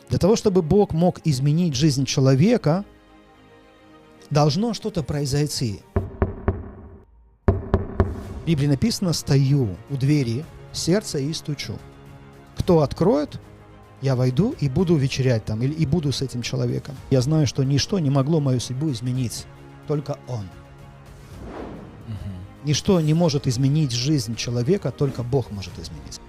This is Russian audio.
Для того, чтобы Бог мог изменить жизнь человека, должно что-то произойти. В Библии написано: «Стою у двери сердца и стучу. Кто откроет, я войду и буду вечерять там, и буду с этим человеком». Я знаю, что ничто не могло мою судьбу изменить, только Он. Ничто не может изменить жизнь человека, только Бог может изменить.